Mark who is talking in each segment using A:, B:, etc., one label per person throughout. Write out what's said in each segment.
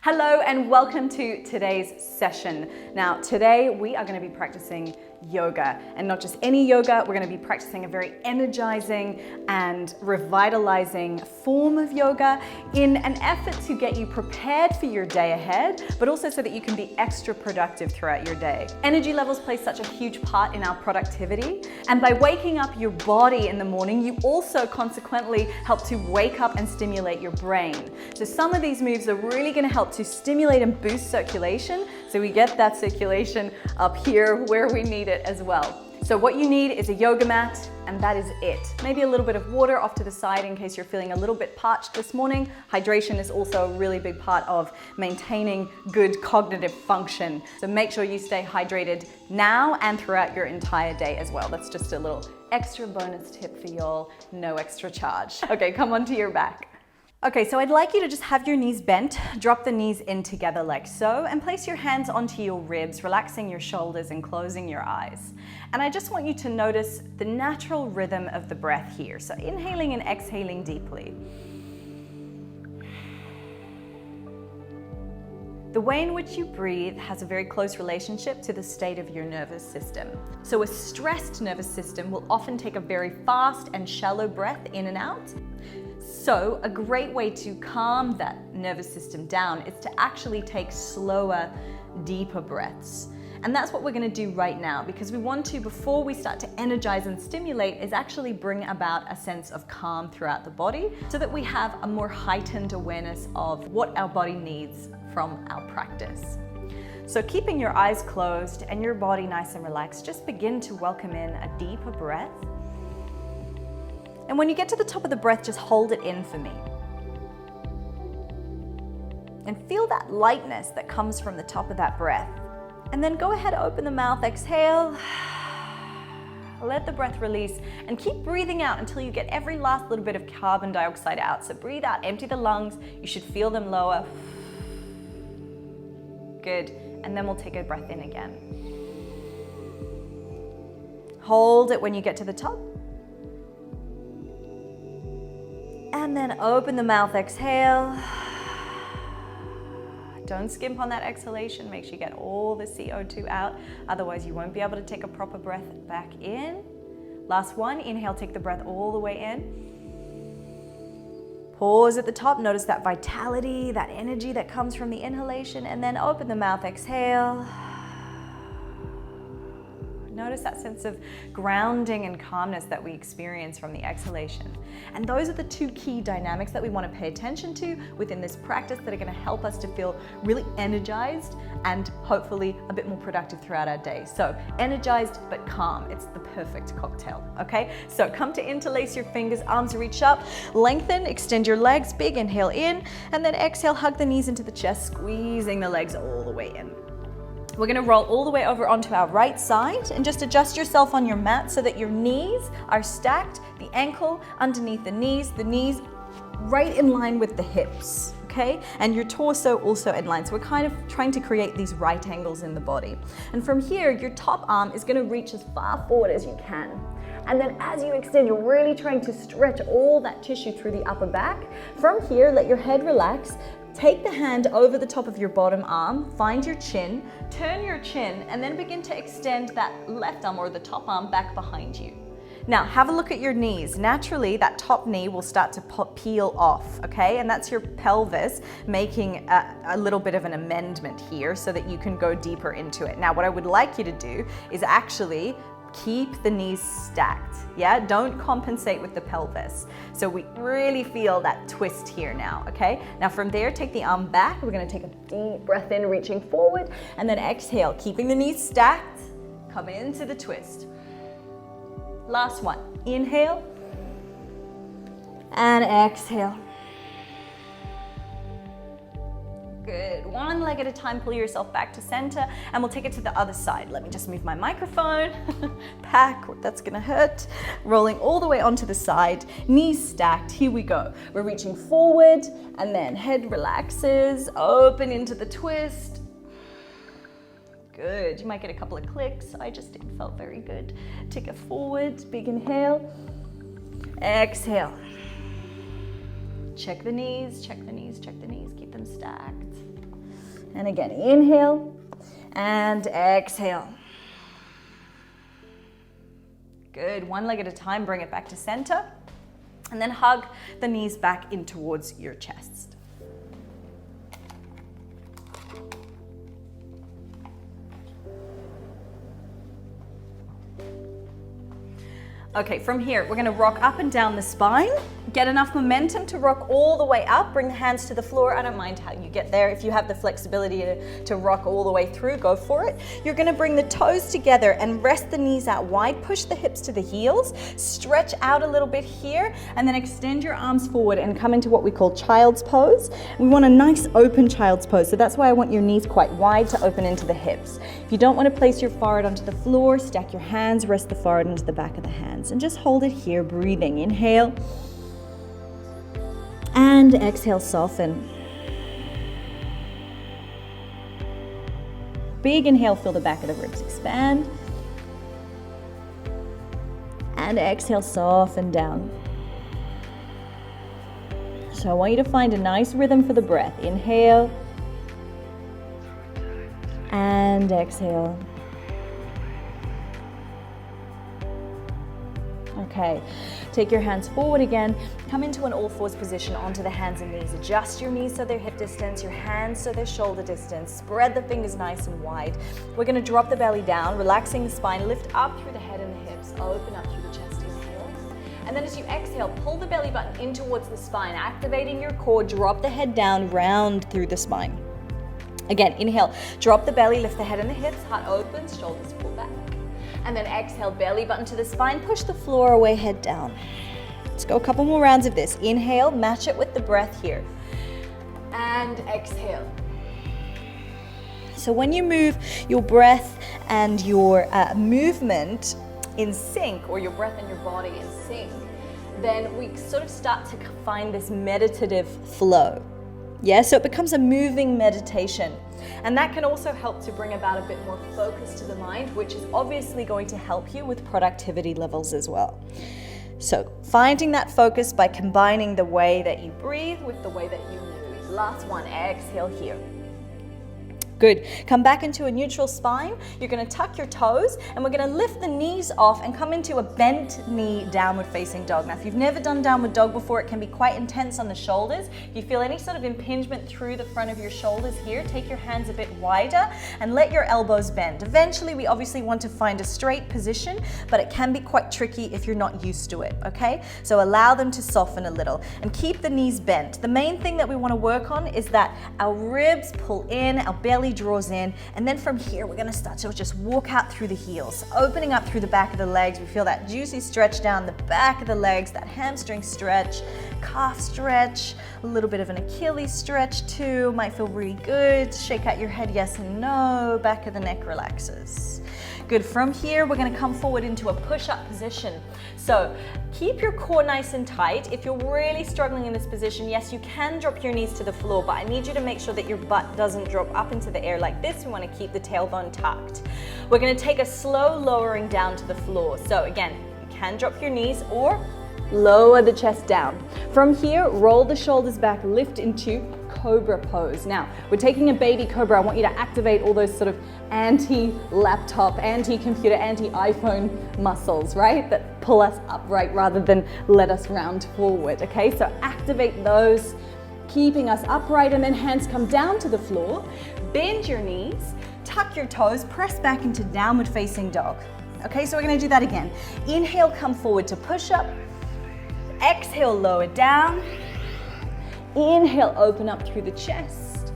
A: Hello and welcome to today's session. Now today we are going to be practicing yoga, and not just any yoga. We're going to be practicing a very energizing and revitalizing form of yoga in an effort to get you prepared for your day ahead, but also so that you can be extra productive throughout your day. Energy levels play such a huge part in our productivity, and by waking up your body in the morning, you also consequently help to wake up and stimulate your brain. So some of these moves are really going to help to stimulate and boost circulation, so we get that circulation up here where we need it as well. So what you need is a yoga mat, and that is it. Maybe a little bit of water off to the side in case you're feeling a little bit parched this morning. Hydration is also a really big part of maintaining good cognitive function. So make sure you stay hydrated now and throughout your entire day as well. That's just a little extra bonus tip for y'all, no extra charge. Okay, come onto your back. Okay, so I'd like you to just have your knees bent, drop the knees in together like so, and place your hands onto your ribs, relaxing your shoulders and closing your eyes. And I just want you to notice the natural rhythm of the breath here. So inhaling and exhaling deeply. The way in which you breathe has a very close relationship to the state of your nervous system. So a stressed nervous system will often take a very fast and shallow breath in and out. So a great way to calm that nervous system down is to actually take slower, deeper breaths. And that's what we're going to do right now, because we want to, before we start to energize and stimulate, is actually bring about a sense of calm throughout the body so that we have a more heightened awareness of what our body needs from our practice. So keeping your eyes closed and your body nice and relaxed, just begin to welcome in a deeper breath. And when you get to the top of the breath, just hold it in for me. And feel that lightness that comes from the top of that breath. And then go ahead, open the mouth, exhale. Let the breath release and keep breathing out until you get every last little bit of carbon dioxide out. So breathe out, empty the lungs. You should feel them lower. Good. And then we'll take a breath in again. Hold it when you get to the top. And then open the mouth, exhale. Don't skimp on that exhalation. Make sure you get all the CO2 out. Otherwise, you won't be able to take a proper breath back in. Last one, inhale, take the breath all the way in. Pause at the top. Notice that vitality, that energy that comes from the inhalation. And then open the mouth, exhale. Notice that sense of grounding and calmness that we experience from the exhalation. And those are the two key dynamics that we want to pay attention to within this practice that are going to help us to feel really energized and hopefully a bit more productive throughout our day. So energized but calm. It's the perfect cocktail, okay? So come to interlace your fingers, arms reach up, lengthen, extend your legs, big inhale in, and then exhale, hug the knees into the chest, squeezing the legs all the way in. We're going to roll all the way over onto our right side and just adjust yourself on your mat so that your knees are stacked, the ankle underneath the knees right in line with the hips, okay? And your torso also in line. So we're kind of trying to create these right angles in the body. And from here, your top arm is going to reach as far forward as you can. And then as you extend, you're really trying to stretch all that tissue through the upper back. From here, let your head relax. Take the hand over the top of your bottom arm, find your chin, turn your chin, and then begin to extend that left arm or the top arm back behind you. Now, have a look at your knees. Naturally, that top knee will start to peel off, okay? And that's your pelvis making a little bit of an amendment here so that you can go deeper into it. Now, what I would like you to do is actually keep the knees stacked, yeah? Don't compensate with the pelvis. So we really feel that twist here now, okay? Now from there, take the arm back. We're gonna take a deep breath in, reaching forward, and then exhale, keeping the knees stacked, come into the twist. Last one, inhale, and exhale. Good, one leg at a time, pull yourself back to center, and we'll take it to the other side. Let me just move my microphone, that's gonna hurt. Rolling all the way onto the side, knees stacked, here we go. We're reaching forward, and then head relaxes, open into the twist. Good, you might get a couple of clicks. I just did, felt very good. Take it forward, big inhale, exhale. Check the knees, check the knees, check the knees, keep them stacked. And again, inhale and exhale. Good, one leg at a time, bring it back to center. And then hug the knees back in towards your chest. Okay, from here, we're gonna rock up and down the spine. Get enough momentum to rock all the way up. Bring the hands to the floor. I don't mind how you get there. If you have the flexibility to rock all the way through, go for it. You're gonna bring the toes together and rest the knees out wide. Push the hips to the heels. Stretch out a little bit here, and then extend your arms forward and come into what we call child's pose. We want a nice open child's pose, so that's why I want your knees quite wide to open into the hips. If you don't want to place your forehead onto the floor, stack your hands, rest the forehead into the back of the hands, and just hold it here, breathing. Inhale. And exhale, soften. Big inhale, feel the back of the ribs expand. And exhale, soften down. So I want you to find a nice rhythm for the breath. Inhale. And exhale. Okay, take your hands forward again. Come into an all fours position onto the hands and knees. Adjust your knees so they're hip distance, your hands so they're shoulder distance. Spread the fingers nice and wide. We're gonna drop the belly down, relaxing the spine, lift up through the head and the hips, open up through the chest, inhale. And then as you exhale, pull the belly button in towards the spine, activating your core, drop the head down, round through the spine. Again, inhale, drop the belly, lift the head and the hips, heart opens, shoulders pull back. And then exhale, belly button to the spine, push the floor away, head down. Let's go a couple more rounds of this. Inhale, match it with the breath here. And exhale. So when you move your breath and your movement in sync, or your breath and your body in sync, then we sort of start to find this meditative flow. Yeah, so it becomes a moving meditation. And that can also help to bring about a bit more focus to the mind, which is obviously going to help you with productivity levels as well. So finding that focus by combining the way that you breathe with the way that you move. Last one, exhale here. Good. Come back into a neutral spine. You're going to tuck your toes and we're going to lift the knees off and come into a bent knee downward facing dog. Now, if you've never done downward dog before, it can be quite intense on the shoulders. If you feel any sort of impingement through the front of your shoulders here, take your hands a bit wider and let your elbows bend. Eventually, we obviously want to find a straight position, but it can be quite tricky if you're not used to it, okay? So allow them to soften a little and keep the knees bent. The main thing that we want to work on is that our ribs pull in, our belly draws in, and then from here we're going to start to just walk out through the heels, opening up through the back of the legs. We feel that juicy stretch down the back of the legs, that hamstring stretch, calf stretch, a little bit of an Achilles stretch too, might feel really good. Shake out your head yes and no, back of the neck relaxes. Good. From here, we're going to come forward into a push-up position. So keep your core nice and tight. If you're really struggling in this position, yes, you can drop your knees to the floor, but I need you to make sure that your butt doesn't drop up into the air like this. We want to keep the tailbone tucked. We're going to take a slow lowering down to the floor. So again, you can drop your knees or lower the chest down. From here, roll the shoulders back, lift into Cobra Pose. Now, we're taking a baby cobra. I want you to activate all those sort of anti-laptop, anti-computer, anti-iPhone muscles, right? That pull us upright rather than let us round forward, okay? So activate those, keeping us upright, and then hands come down to the floor. Bend your knees, tuck your toes, press back into downward facing dog. Okay, so we're gonna do that again. Inhale, come forward to push up. Exhale, lower down. Inhale, open up through the chest.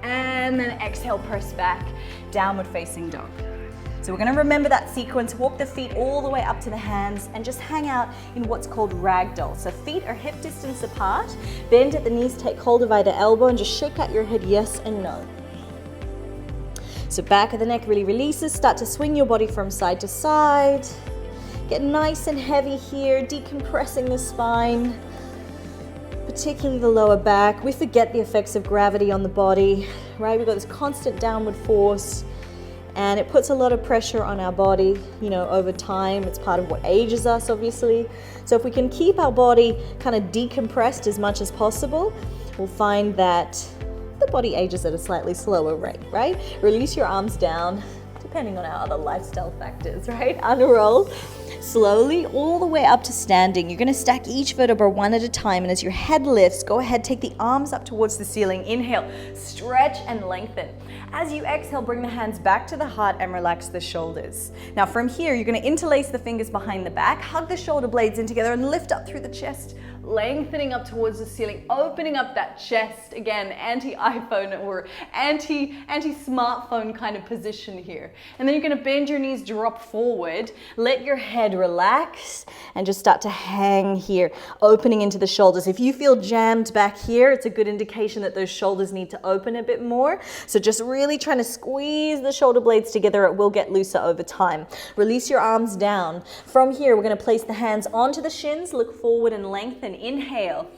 A: And then exhale, press back, downward facing dog. So we're going to remember that sequence. Walk the feet all the way up to the hands and just hang out in what's called ragdoll. So feet are hip distance apart. Bend at the knees, take hold of either elbow and just shake out your head yes and no. So back of the neck really releases. Start to swing your body from side to side. Get nice and heavy here, decompressing the spine, particularly the lower back. We forget the effects of gravity on the body, right? We've got this constant downward force and it puts a lot of pressure on our body, you know, over time. It's part of what ages us, obviously. So if we can keep our body kind of decompressed as much as possible, we'll find that the body ages at a slightly slower rate, right? Release your arms down, depending on our other lifestyle factors, right? Unroll slowly all the way up to standing. You're going to stack each vertebra one at a time, and as your head lifts, go ahead, take the arms up towards the ceiling. Inhale, stretch and lengthen. As you exhale, bring the hands back to the heart and relax the shoulders. Now from here, you're going to interlace the fingers behind the back, hug the shoulder blades in together and lift up through the chest, lengthening up towards the ceiling, opening up that chest. Again, anti-iPhone or anti-smartphone kind of position here. And then you're going to bend your knees, drop forward, let your head relax and just start to hang here, opening into the shoulders. If you feel jammed back here, it's a good indication that those shoulders need to open a bit more. So just really trying to squeeze the shoulder blades together. It will get looser over time. Release your arms down. From here, we're going to place the hands onto the shins, look forward and lengthen. Inhale.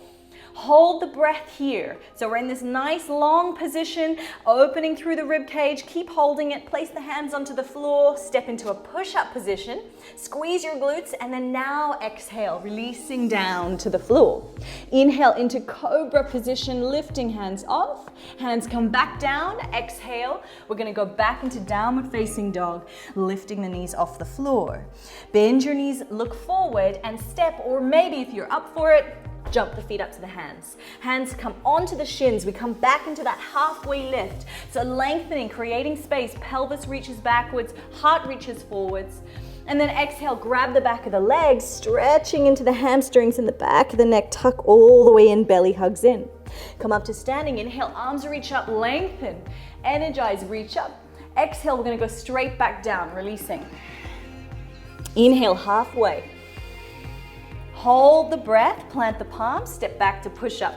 A: Hold the breath here. So we're in this nice long position, opening through the rib cage. Keep holding it. Place the hands onto the floor. Step into a push-up position. Squeeze your glutes, and then now exhale, releasing down to the floor. Inhale into cobra position, lifting hands off. Hands come back down. Exhale. We're going to go back into downward facing dog, lifting the knees off the floor. Bend your knees, look forward and step, or maybe if you're up for it, jump the feet up to the hands. Hands come onto the shins. We come back into that halfway lift. So lengthening, creating space. Pelvis reaches backwards, heart reaches forwards. And then exhale, grab the back of the legs, stretching into the hamstrings in the back of the neck. Tuck all the way in, belly hugs in. Come up to standing. Inhale, arms reach up, lengthen. Energize, reach up. Exhale, we're going to go straight back down, releasing. Inhale, halfway. Hold the breath, plant the palms, step back to push up.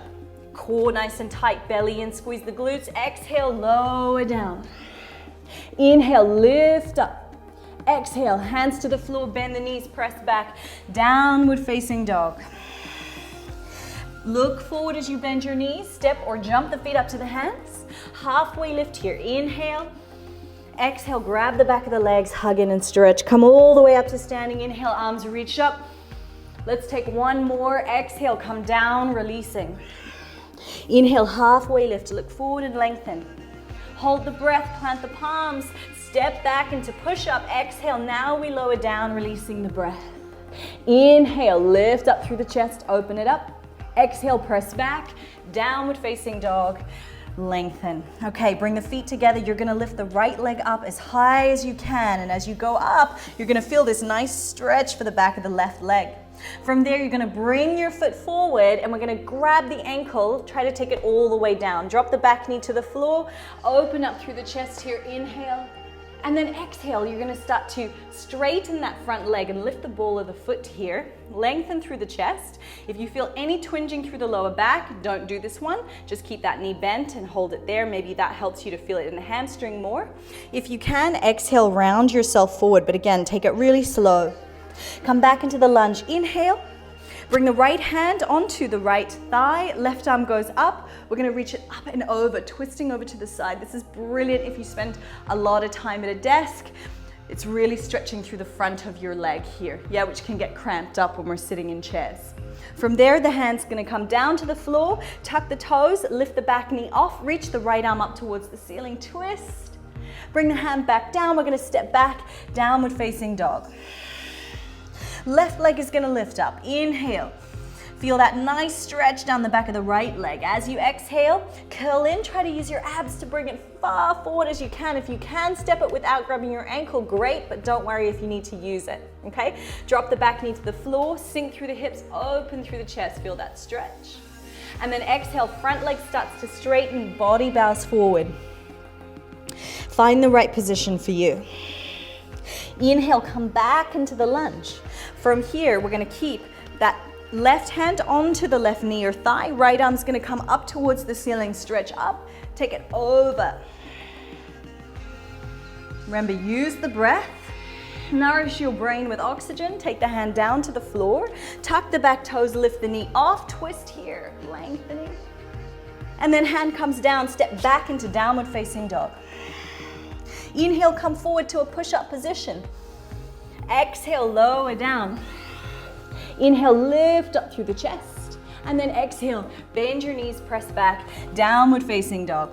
A: Core nice and tight, belly in, squeeze the glutes. Exhale, lower down. Inhale, lift up. Exhale, hands to the floor, bend the knees, press back. Downward facing dog. Look forward as you bend your knees, step or jump the feet up to the hands. Halfway lift here, inhale. Exhale, grab the back of the legs, hug in and stretch. Come all the way up to standing. Inhale, arms reach up. Let's take one more. Exhale, come down, releasing. Inhale, halfway lift, look forward and lengthen. Hold the breath, plant the palms, step back into push-up. Exhale, now we lower down, releasing the breath. Inhale, lift up through the chest, open it up. Exhale, press back, downward facing dog, lengthen. Okay, bring the feet together. You're gonna lift the right leg up as high as you can, and as you go up, you're gonna feel this nice stretch for the back of the left leg. From there, you're gonna bring your foot forward and we're gonna grab the ankle, try to take it all the way down. Drop the back knee to the floor, open up through the chest here, inhale. And then exhale, you're gonna start to straighten that front leg and lift the ball of the foot here, lengthen through the chest. If you feel any twinging through the lower back, don't do this one. Just keep that knee bent and hold it there. Maybe that helps you to feel it in the hamstring more. If you can, exhale, round yourself forward, but again, take it really slow. Come back into the lunge. Inhale. Bring the right hand onto the right thigh. Left arm goes up. We're going to reach it up and over, twisting over to the side. This is brilliant if you spend a lot of time at a desk. It's really stretching through the front of your leg here, which can get cramped up when we're sitting in chairs. From there, the hand's going to come down to the floor, tuck the toes, lift the back knee off, reach the right arm up towards the ceiling, twist. Bring the hand back down. We're going to step back, downward facing dog. Left leg is gonna lift up. Inhale. Feel that nice stretch down the back of the right leg. As you exhale, curl in. Try to use your abs to bring it far forward as you can. If you can step it without grabbing your ankle, great, but don't worry if you need to use it, okay? Drop the back knee to the floor, sink through the hips, open through the chest. Feel that stretch. And then exhale, front leg starts to straighten, body bows forward. Find the right position for you. Inhale, come back into the lunge. From here, we're gonna keep that left hand onto the left knee or thigh. Right arm's gonna come up towards the ceiling, stretch up, take it over. Remember, use the breath. Nourish your brain with oxygen. Take the hand down to the floor. Tuck the back toes, lift the knee off, twist here, lengthening. And then hand comes down, step back into downward facing dog. Inhale, come forward to a push-up position. Exhale, lower down. Inhale, lift up through the chest. And then exhale, bend your knees, press back, downward facing dog.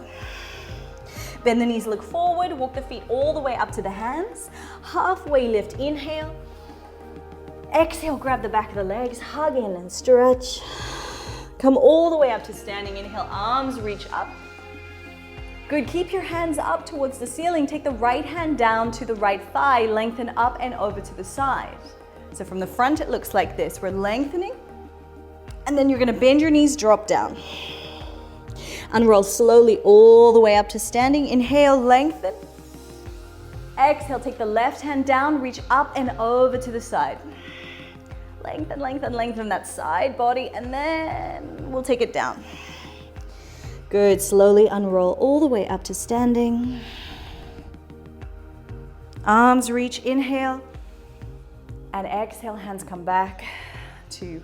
A: Bend the knees, look forward, walk the feet all the way up to the hands. Halfway lift, inhale. Exhale, grab the back of the legs, hug in and stretch. Come all the way up to standing, inhale, arms reach up. Good, keep your hands up towards the ceiling. Take the right hand down to the right thigh, lengthen up and over to the side. So from the front, it looks like this. We're lengthening, and then you're gonna bend your knees, drop down. Unroll slowly all the way up to standing. Inhale, lengthen. Exhale, take the left hand down, reach up and over to the side. Lengthen, lengthen, lengthen that side body, and then we'll take it down. Good, slowly unroll all the way up to standing. Arms reach, inhale. And exhale, hands come back to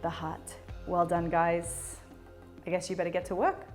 A: the heart. Well done, guys. I guess you better get to work.